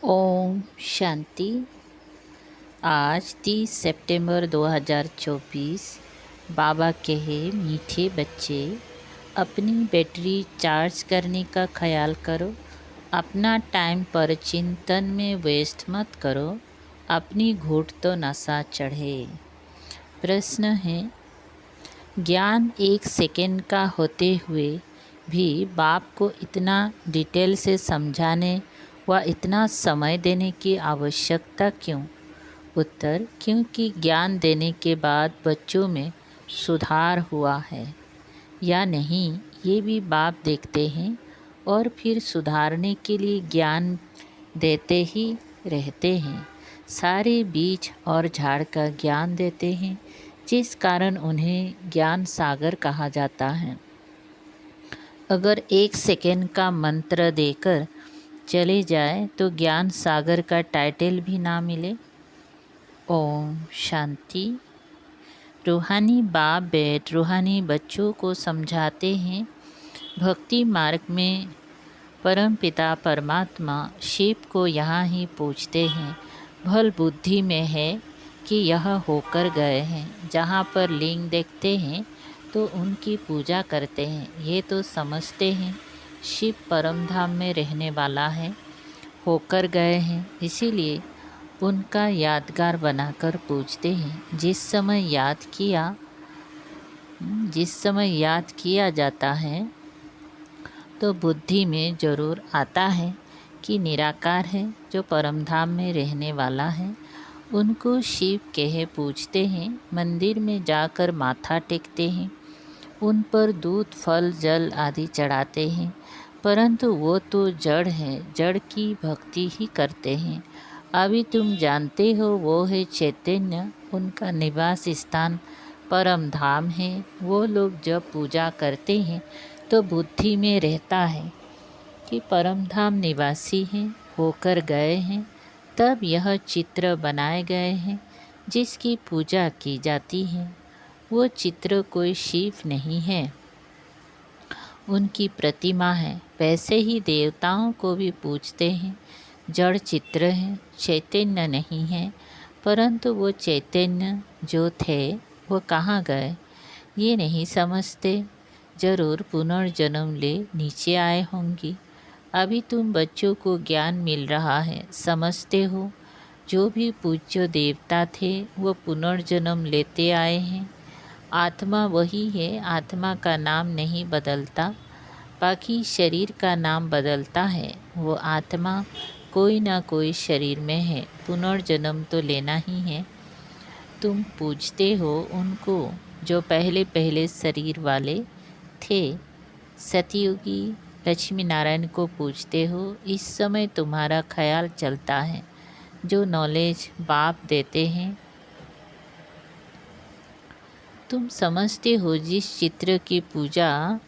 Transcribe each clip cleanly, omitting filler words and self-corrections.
ओम शांति। आज 30 सितंबर 2024। बाबा कहे, मीठे बच्चे, अपनी बैटरी चार्ज करने का ख्याल करो। अपना टाइम पर चिंतन में वेस्ट मत करो। अपनी घूंट तो नशा चढ़े। प्रश्न है, ज्ञान 1 सेकंड का होते हुए भी बाप को इतना डिटेल से समझाने व इतना समय देने की आवश्यकता क्यों? उत्तर, क्योंकि ज्ञान देने के बाद बच्चों में सुधार हुआ है या नहीं ये भी बाप देखते हैं और फिर सुधारने के लिए ज्ञान देते ही रहते हैं। सारे बीज और झाड़ का ज्ञान देते हैं, जिस कारण उन्हें ज्ञान सागर कहा जाता है। अगर 1 सेकंड का मंत्र देकर चले जाए तो ज्ञान सागर का टाइटल भी ना मिले। ओम शांति। रूहानी बाप बेट रूहानी बच्चों को समझाते हैं, भक्ति मार्ग में परम पिता परमात्मा शिव को यहाँ ही पूछते हैं। भल बुद्धि में है कि यह होकर गए हैं। जहाँ पर लिंग देखते हैं तो उनकी पूजा करते हैं। ये तो समझते हैं शिव परम धाम में रहने वाला है, होकर गए हैं, इसीलिए उनका यादगार बनाकर पूछते हैं। जिस समय याद किया जाता है तो बुद्धि में ज़रूर आता है कि निराकार है जो परमधाम में रहने वाला है। उनको शिव कहे पूछते हैं। मंदिर में जाकर माथा टेकते हैं, उन पर दूध फल जल आदि चढ़ाते हैं, परंतु वो तो जड़ है, जड़ की भक्ति ही करते हैं। अभी तुम जानते हो वो है चैतन्य, उनका निवास स्थान परम धाम है। वो लोग जब पूजा करते हैं तो बुद्धि में रहता है कि परम धाम निवासी हैं, होकर गए हैं। तब यह चित्र बनाए गए हैं जिसकी पूजा की जाती है। वो चित्र कोई शिव नहीं है, उनकी प्रतिमा है। वैसे ही देवताओं को भी पूजते हैं, जड़ चित्र हैं, चैतन्य नहीं है। परंतु वो चैतन्य जो थे वो कहाँ गए ये नहीं समझते। जरूर पुनर्जन्म ले नीचे आए होंगी। अभी तुम बच्चों को ज्ञान मिल रहा है, समझते हो जो भी पूज्य देवता थे वो पुनर्जन्म लेते आए हैं। आत्मा वही है, आत्मा का नाम नहीं बदलता, बाकी शरीर का नाम बदलता है। वो आत्मा कोई ना कोई शरीर में है, पुनर्जन्म तो लेना ही है। तुम पूजते हो उनको जो पहले पहले शरीर वाले थे। सतयुगी लक्ष्मी नारायण को पूजते हो। इस समय तुम्हारा ख्याल चलता है जो नॉलेज बाप देते हैं। तुम समझते हो जिस चित्र की पूजा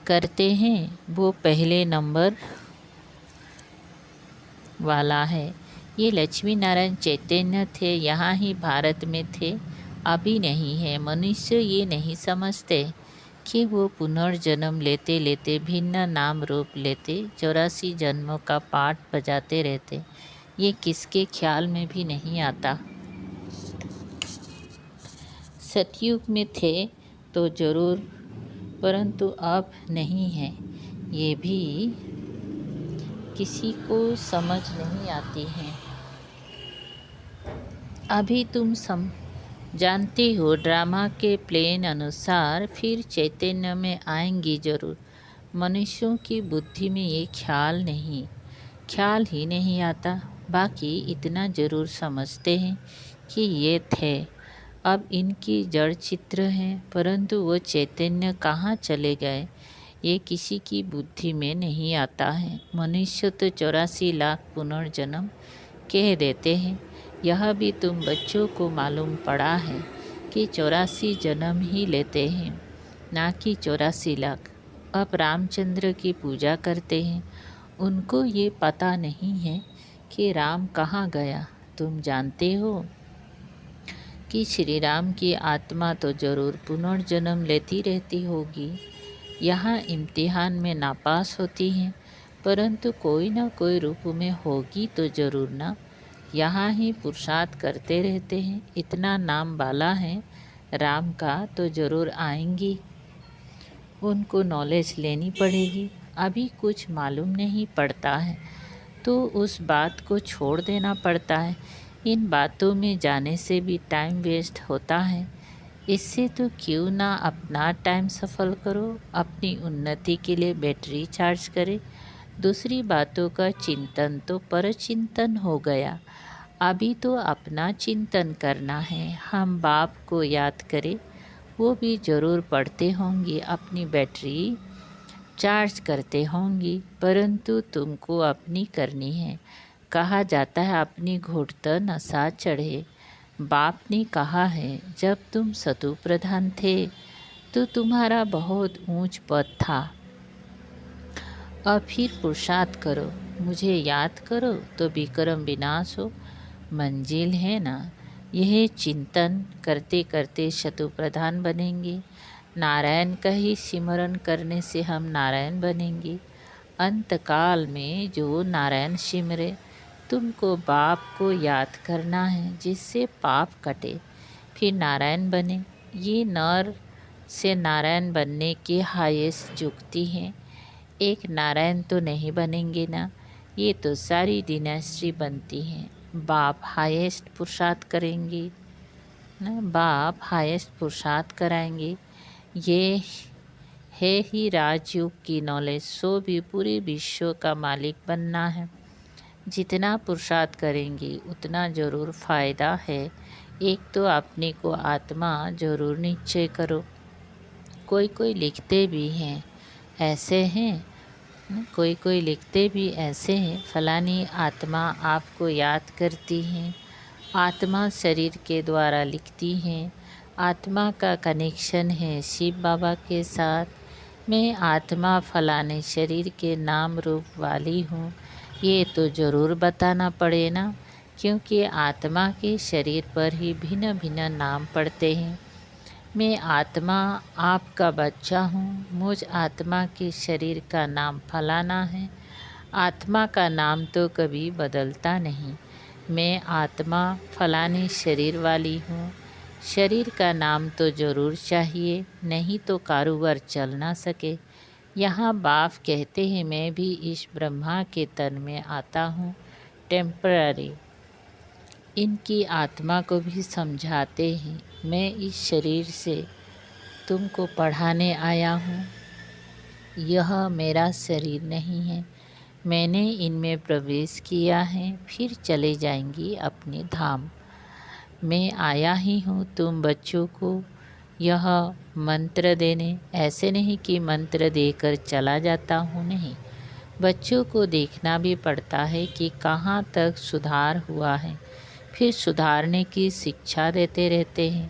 करते हैं वो पहले नंबर वाला है। ये लक्ष्मी नारायण चैतन्य थे, यहाँ ही भारत में थे, अभी नहीं है। मनुष्य ये नहीं समझते कि वो पुनर्जन्म लेते लेते भिन्न नाम रूप लेते 84 जन्मों का पाठ बजाते रहते। ये किसके ख्याल में भी नहीं आता। सतयुग में थे तो ज़रूर, परंतु अब नहीं है। ये भी किसी को समझ नहीं आती है। अभी तुम जानते हो ड्रामा के प्लेन अनुसार फिर चैतन्य में आएंगी जरूर। मनुष्यों की बुद्धि में ये ख्याल ही नहीं आता। बाकी इतना ज़रूर समझते हैं कि ये थे, अब इनकी जड़ चित्र हैं, परंतु वो चैतन्य कहाँ चले गए ये किसी की बुद्धि में नहीं आता है। मनुष्य तो 84 लाख पुनर्जन्म कह देते हैं। यह भी तुम बच्चों को मालूम पड़ा है कि 84 जन्म ही लेते हैं, ना कि 84 लाख। अब रामचंद्र की पूजा करते हैं, उनको ये पता नहीं है कि राम कहाँ गया। तुम जानते हो कि श्री राम की आत्मा तो ज़रूर पुनर्जन्म लेती रहती होगी। यहाँ इम्तिहान में नापास होती हैं, परंतु कोई ना कोई रूप में होगी तो जरूर ना। यहाँ ही पुरुषार्थ करते रहते हैं, इतना नाम बाला है राम का तो ज़रूर आएंगी। उनको नॉलेज लेनी पड़ेगी। अभी कुछ मालूम नहीं पड़ता है तो उस बात को छोड़ देना पड़ता है। इन बातों में जाने से भी टाइम वेस्ट होता है। इससे तो क्यों ना अपना टाइम सफल करो, अपनी उन्नति के लिए बैटरी चार्ज करे। दूसरी बातों का चिंतन तो परचिंतन हो गया। अभी तो अपना चिंतन करना है। हम बाप को याद करें, वो भी ज़रूर पढ़ते होंगे, अपनी बैटरी चार्ज करते होंगी, परंतु तुमको अपनी करनी है। कहा जाता है अपनी घुटत नशा चढ़े। बाप ने कहा है जब तुम सतु प्रधान थे तो तुम्हारा बहुत ऊंच पद था। अब फिर पुरुषार्थ करो, मुझे याद करो तो विक्रम विनाश हो। मंजिल है ना, यह चिंतन करते करते शत्रु प्रधान बनेंगे। नारायण का ही सिमरन करने से हम नारायण बनेंगे। अंतकाल में जो नारायण सिमरे, तुमको बाप को याद करना है जिससे पाप कटे, फिर नारायण बने। ये नर से नारायण बनने की हाईएस्ट युक्ति है। एक नारायण तो नहीं बनेंगे ना, ये तो सारी डिनेस्टी बनती है। बाप हाईएस्ट पुरुषार्थ करेंगे ना, बाप हाईएस्ट पुरुषार्थ कराएंगे। ये है ही राजयोग की नॉलेज। सो भी पूरे विश्व का मालिक बनना है। जितना पुरुषार्थ करेंगे उतना ज़रूर फ़ायदा है। एक तो अपने को आत्मा ज़रूर निश्चय करो। कोई कोई लिखते भी हैं ऐसे हैं, कोई कोई लिखते भी ऐसे हैं, फलानी आत्मा आपको याद करती हैं, आत्मा शरीर के द्वारा लिखती हैं, आत्मा का कनेक्शन है शिव बाबा के साथ, मैं आत्मा फलाने शरीर के नाम रूप वाली हूँ। ये तो ज़रूर बताना पड़े ना, क्योंकि आत्मा के शरीर पर ही भिन्न भिन्न नाम पड़ते हैं। मैं आत्मा आपका बच्चा हूँ, मुझ आत्मा के शरीर का नाम फलाना है। आत्मा का नाम तो कभी बदलता नहीं। मैं आत्मा फलाने शरीर वाली हूँ। शरीर का नाम तो ज़रूर चाहिए, नहीं तो कारोबार चल ना सके। यहाँ बाप कहते हैं मैं भी इस ब्रह्मा के तन में आता हूँ, टेम्पररी। इनकी आत्मा को भी समझाते हैं मैं इस शरीर से तुमको पढ़ाने आया हूँ। यह मेरा शरीर नहीं है, मैंने इनमें प्रवेश किया है, फिर चले जाएंगी अपने धाम। मैं आया ही हूँ तुम बच्चों को यह मंत्र देने। ऐसे नहीं कि मंत्र देकर चला जाता हूँ, नहीं। बच्चों को देखना भी पड़ता है कि कहाँ तक सुधार हुआ है, फिर सुधारने की शिक्षा देते रहते हैं।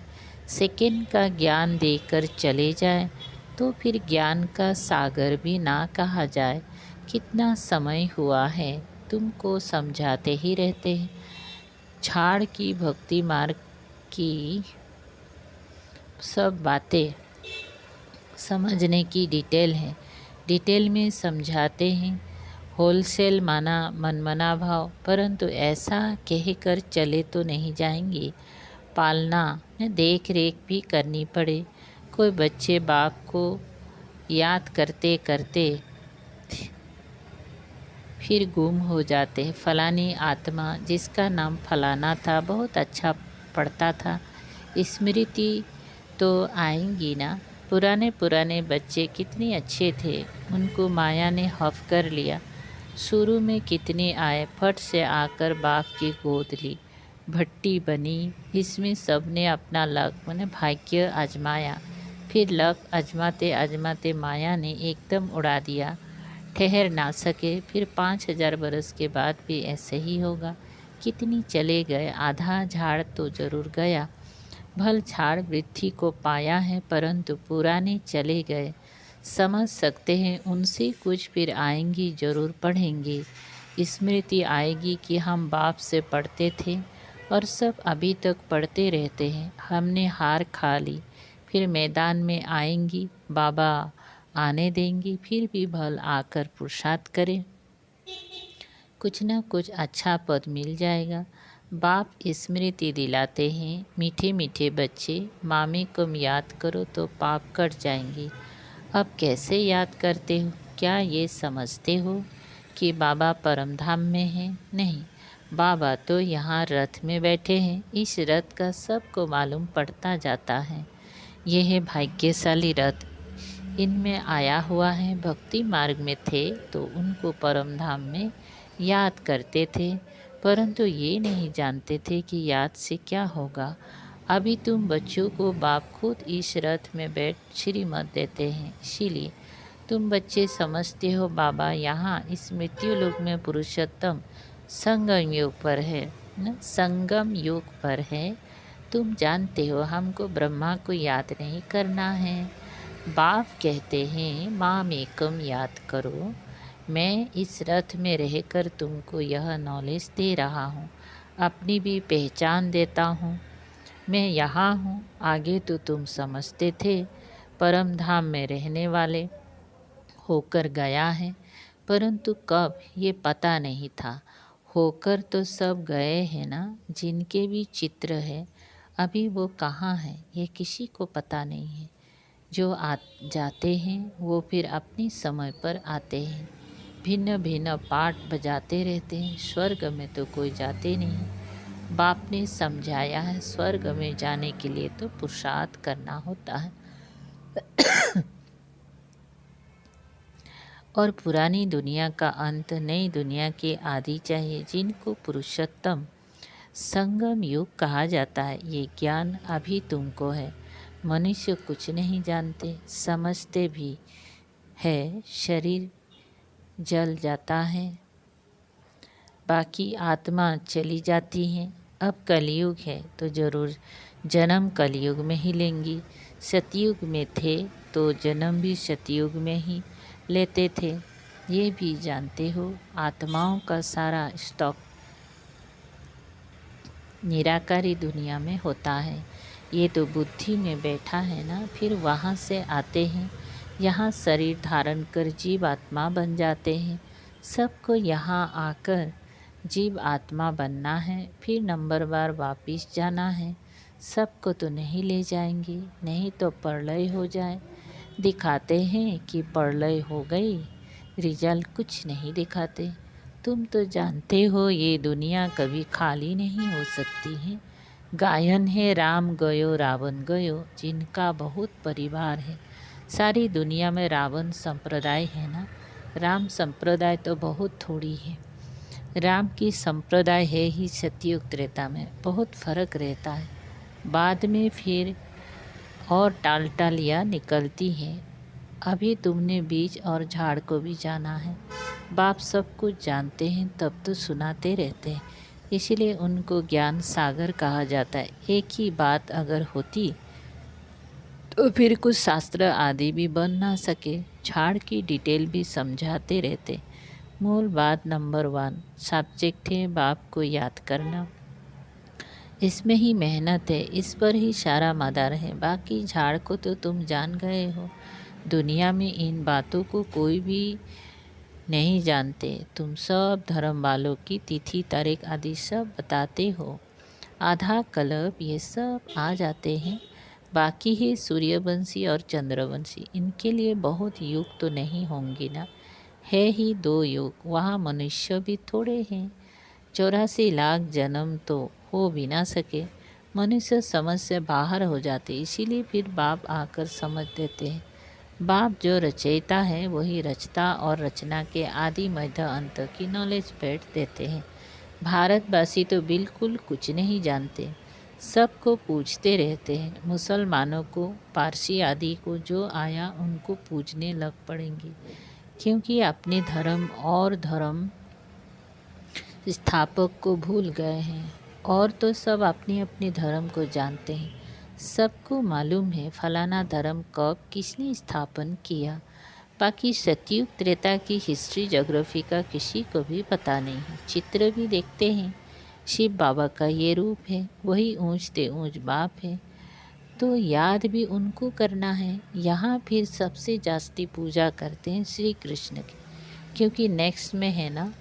सेकंड का ज्ञान देकर चले जाए तो फिर ज्ञान का सागर भी ना कहा जाए। कितना समय हुआ है, तुमको समझाते ही रहते हैं। झाड़ की भक्ति मार्ग की सब बातें समझने की डिटेल है, डिटेल में समझाते हैं। होलसेल माना मनमना भाव, परंतु ऐसा कहकर चले तो नहीं जाएंगे। पालना देख रेख भी करनी पड़े। कोई बच्चे बाप को याद करते करते फिर गुम हो जाते हैं। फलानी आत्मा जिसका नाम फलाना था बहुत अच्छा पढ़ता था, स्मृति तो आएंगी ना। पुराने पुराने बच्चे कितने अच्छे थे, उनको माया ने हफ कर लिया। शुरू में कितने आए, फट से आकर बाप की गोद ली, भट्टी बनी। इसमें सबने अपना लक माने भाग्य आजमाया। फिर लक आजमाते आजमाते माया ने एकदम उड़ा दिया, ठहर ना सके। फिर 5000 बरस के बाद भी ऐसे ही होगा। कितनी चले गए, आधा झाड़ तो जरूर गया। भल झाड़ वृद्धि को पाया है, परंतु पुराने चले गए। समझ सकते हैं उनसे कुछ फिर आएंगी, ज़रूर पढ़ेंगे। स्मृति आएगी कि हम बाप से पढ़ते थे और सब अभी तक पढ़ते रहते हैं। हमने हार खा ली, फिर मैदान में आएंगी, बाबा आने देंगी, फिर भी भल आकर पुरुषार्थ करें। कुछ न कुछ अच्छा पद मिल जाएगा। बाप स्मृति दिलाते हैं, मीठे मीठे बच्चे, मामी को याद करो तो पाप कट जाएंगे। अब कैसे याद करते हो? क्या ये समझते हो कि बाबा परमधाम में हैं? नहीं, बाबा तो यहाँ रथ में बैठे हैं। इस रथ का सबको मालूम पड़ता जाता है। ये है भाग्यशाली रथ, इनमें आया हुआ है। भक्ति मार्ग में थे तो उनको परमधाम में याद करते थे, परंतु ये नहीं जानते थे कि याद से क्या होगा। अभी तुम बच्चों को बाप खुद इस रथ में बैठ श्रीमत देते हैं, इसीलिए तुम बच्चे समझते हो बाबा यहाँ इस मृत्यु लोक में पुरुषोत्तम संगम योग पर है न, संगम योग पर है। तुम जानते हो हमको ब्रह्मा को याद नहीं करना है। बाप कहते हैं माम एकम याद करो। मैं इस रथ में रहकर तुमको यह नॉलेज दे रहा हूँ, अपनी भी पहचान देता हूँ। मैं यहाँ हूँ। आगे तो तुम समझते थे परम धाम में रहने वाले होकर गया है, परंतु कब ये पता नहीं था। होकर तो सब गए हैं ना, जिनके भी चित्र है अभी वो कहाँ हैं ये किसी को पता नहीं है। जो जाते हैं वो फिर अपनी समय पर आते हैं, भिन्न भिन्न पाठ बजाते रहते हैं। स्वर्ग में तो कोई जाते नहीं। बाप ने समझाया है स्वर्ग में जाने के लिए तो पुरुषार्थ करना होता है और पुरानी दुनिया का अंत नई दुनिया के आदि चाहिए, जिनको पुरुषोत्तम संगम युग कहा जाता है। ये ज्ञान अभी तुमको है। मनुष्य कुछ नहीं जानते, समझते भी है। शरीर जल जाता है, बाकी आत्मा चली जाती है। अब कलयुग है तो ज़रूर जन्म कलयुग में ही लेंगी। सतयुग में थे तो जन्म भी सतयुग में ही लेते थे। ये भी जानते हो आत्माओं का सारा स्टॉक निराकारी दुनिया में होता है। ये तो बुद्धि में बैठा है ना, फिर वहाँ से आते हैं, यहाँ शरीर धारण कर जीव आत्मा बन जाते हैं। सबको यहाँ आकर जीव आत्मा बनना है, फिर नंबर बार वापिस जाना है। सबको तो नहीं ले जाएंगे, नहीं तो प्रलय हो जाए। दिखाते हैं कि प्रलय हो गई, रिजल्ट कुछ नहीं दिखाते। तुम तो जानते हो ये दुनिया कभी खाली नहीं हो सकती है। गायन है राम गयो रावण गयो, जिनका बहुत परिवार है। सारी दुनिया में रावण संप्रदाय है ना, राम संप्रदाय तो बहुत थोड़ी है। राम की संप्रदाय है ही सतयुग त्रेता में, बहुत फर्क रहता है। बाद में फिर और टालियाँ निकलती हैं। अभी तुमने बीज और झाड़ को भी जाना है। बाप सब कुछ जानते हैं तब तो सुनाते रहते हैं, इसीलिए उनको ज्ञान सागर कहा जाता है। एक ही बात अगर होती तो फिर कुछ शास्त्र आदि भी बन ना सके। झाड़ की डिटेल भी समझाते रहते। मूल बात नंबर 1 सब्जेक्ट है बाप को याद करना। इसमें ही मेहनत है, इस पर ही सारा मदार है। बाकी झाड़ को तो तुम जान गए हो। दुनिया में इन बातों को कोई भी नहीं जानते। तुम सब धर्म वालों की तिथि तारीख आदि सब बताते हो। आधा कल्प ये सब आ जाते हैं। बाकी है सूर्यवंशी और चंद्रवंशी, इनके लिए बहुत युग तो नहीं होंगे ना, है ही 2 युग। वहाँ मनुष्य भी थोड़े हैं। 84 लाख जन्म तो हो भी ना सके। मनुष्य समझ से बाहर हो जाते, इसीलिए फिर बाप आकर समझ देते हैं। बाप जो रचयिता है वही रचता और रचना के आदि मध्य अंत की नॉलेज बैठ देते हैं। भारतवासी तो बिल्कुल कुछ नहीं जानते, सबको पूछते रहते हैं। मुसलमानों को, पारसी आदि को जो आया उनको पूजने लग पड़ेंगे, क्योंकि अपने धर्म और धर्म स्थापक को भूल गए हैं। और तो सब अपने अपने धर्म को जानते हैं। सबको मालूम है फलाना धर्म कब किसने स्थापन किया। बाकी सतयुग त्रेता की हिस्ट्री ज्योग्राफी का किसी को भी पता नहीं है। चित्र भी देखते हैं, शिव बाबा का ये रूप है, वही ऊंचते ऊंच बाप है, तो याद भी उनको करना है। यहाँ फिर सबसे जास्ती पूजा करते हैं श्री कृष्ण की। क्योंकि नेक्स्ट में है ना,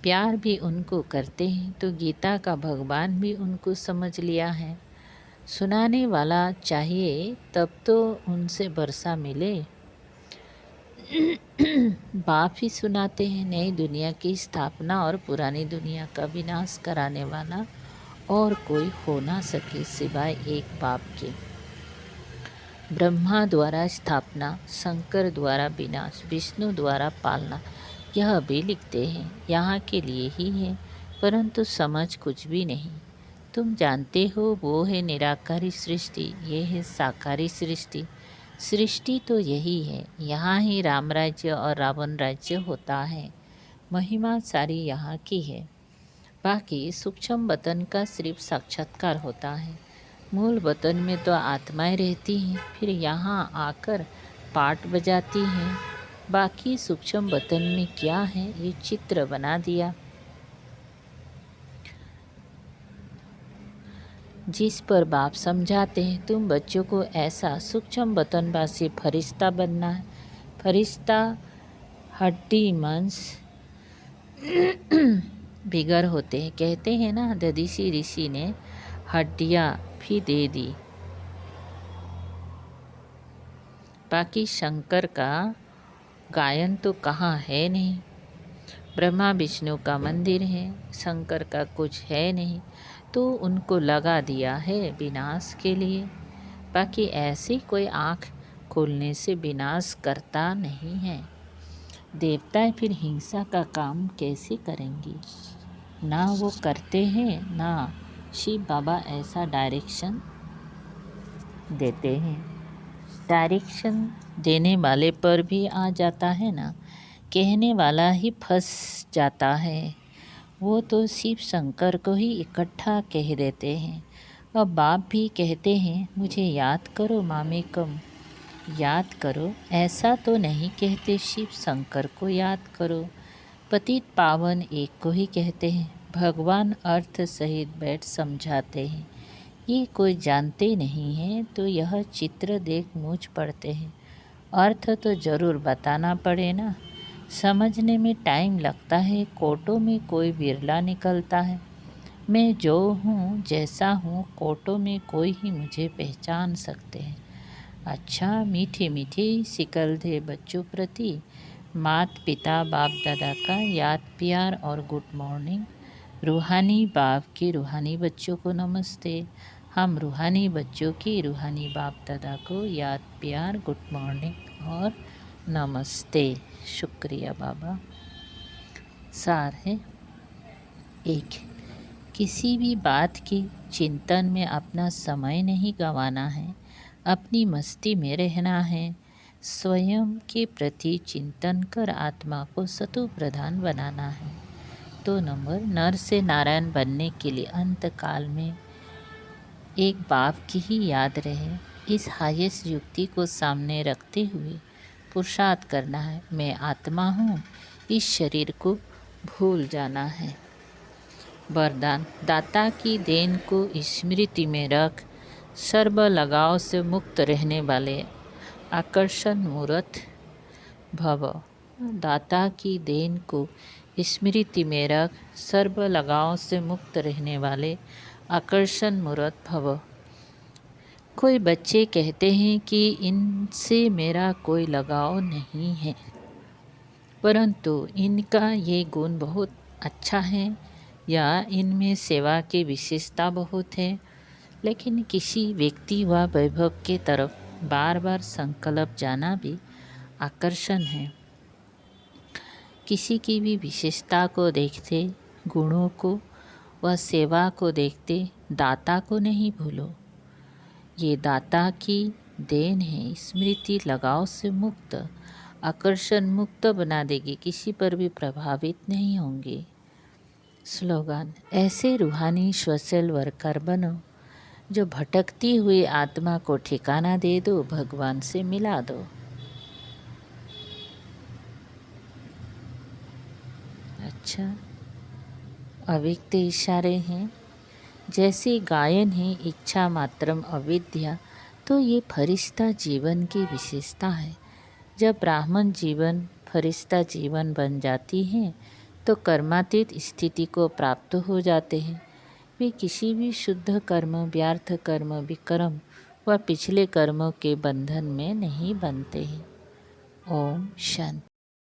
प्यार भी उनको करते हैं, तो गीता का भगवान भी उनको समझ लिया है। सुनाने वाला चाहिए तब तो उनसे वर्षा मिले। बाप ही सुनाते हैं। नई दुनिया की स्थापना और पुरानी दुनिया का विनाश कराने वाला और कोई हो ना सके सिवाय एक बाप के। ब्रह्मा द्वारा स्थापना, शंकर द्वारा विनाश, विष्णु द्वारा पालना, यह भी लिखते हैं। यहाँ के लिए ही है, परंतु समझ कुछ भी नहीं। तुम जानते हो वो है निराकारी सृष्टि, ये है साकारी सृष्टि। सृष्टि तो यही है, यहाँ ही राम राज्य और रावण राज्य होता है। महिमा सारी यहाँ की है। बाकी सूक्ष्म वतन का सिर्फ साक्षात्कार होता है। मूल वतन में तो आत्माएं रहती हैं, फिर यहाँ आकर पाठ बजाती हैं। बाकी सूक्ष्म वतन में क्या है, ये चित्र बना दिया। जिस पर बाप समझाते हैं तुम बच्चों को ऐसा सूक्ष्म वतनवासी फरिश्ता बनना है। फरिश्ता हड्डी मांस बिगर होते हैं। कहते हैं ना, दधीसी ऋषि ने हड्डियाँ भी दे दी। बाकी शंकर का गायन तो कहाँ है नहीं। ब्रह्मा विष्णु का मंदिर है, शंकर का कुछ है नहीं, तो उनको लगा दिया है विनाश के लिए। बाकी ऐसी कोई आँख खोलने से विनाश करता नहीं है। देवताएं फिर हिंसा का काम कैसे करेंगी? ना वो करते हैं, ना शिव बाबा ऐसा डायरेक्शन देते हैं। डायरेक्शन देने वाले पर भी आ जाता है ना, कहने वाला ही फंस जाता है। वो तो शिव शंकर को ही इकट्ठा कह देते हैं। अब बाप भी कहते हैं मुझे याद करो मामे कम, याद करो। ऐसा तो नहीं कहते शिव शंकर को याद करो, पतित पावन एक को ही कहते हैं। भगवान अर्थ सहित बैठ समझाते हैं। ये कोई जानते नहीं है तो यह चित्र देख मूझ पड़ते हैं। अर्थ तो ज़रूर बताना पड़े ना, समझने में टाइम लगता है। कोटों में कोई बिरला निकलता है। मैं जो हूँ जैसा हूँ, कोटों में कोई ही मुझे पहचान सकते हैं। अच्छा, मीठे मीठे सिकल दे बच्चों प्रति मात पिता बाप दादा का याद प्यार और गुड मॉर्निंग। रूहानी बाप के रूहानी बच्चों को नमस्ते। हम रूहानी बच्चों की रूहानी बाप दादा को याद प्यार गुड मॉर्निंग और नमस्ते। शुक्रिया बाबा। सार है एक, किसी भी बात के चिंतन में अपना समय नहीं गंवाना है, अपनी मस्ती में रहना है। स्वयं के प्रति चिंतन कर आत्मा को सतो प्रधान बनाना है। 2 नंबर, नर से नारायण बनने के लिए अंत काल में एक बाप की ही याद रहे। इस हाईएस्ट युक्ति को सामने रखते हुए पुरुषार्थ करना है। मैं आत्मा हूँ, इस शरीर को भूल जाना है। वरदान, दाता की देन को स्मृति में रख सर्व लगाव से मुक्त रहने वाले आकर्षण मूर्त भव। दाता की देन को स्मृति में रख सर्व लगाव से मुक्त रहने वाले आकर्षण मूर्त भव। कोई बच्चे कहते हैं कि इनसे मेरा कोई लगाव नहीं है, परंतु इनका ये गुण बहुत अच्छा है या इनमें सेवा की विशेषता बहुत है। लेकिन किसी व्यक्ति व वैभव के तरफ बार बार संकल्प जाना भी आकर्षण है। किसी की भी विशेषता को देखते, गुणों को व सेवा को देखते दाता को नहीं भूलो। ये दाता की देन है। स्मृति लगाव से मुक्त, आकर्षण मुक्त बना देगी, किसी पर भी प्रभावित नहीं होंगे। स्लोगन, ऐसे रूहानी सोशल वर्कर बनो जो भटकती हुई आत्मा को ठिकाना दे दो, भगवान से मिला दो। अच्छा, अव्यक्त इशारे हैं। जैसे गायन है इच्छा मात्रम अविद्या, तो ये फरिश्ता जीवन की विशेषता है। जब ब्राह्मण जीवन फरिश्ता जीवन बन जाती हैं तो कर्मातीत स्थिति को प्राप्त हो जाते हैं। वे किसी भी शुद्ध कर्म, व्यर्थ कर्म, विकर्म व पिछले कर्मों के बंधन में नहीं बनते हैं। ओम शांति।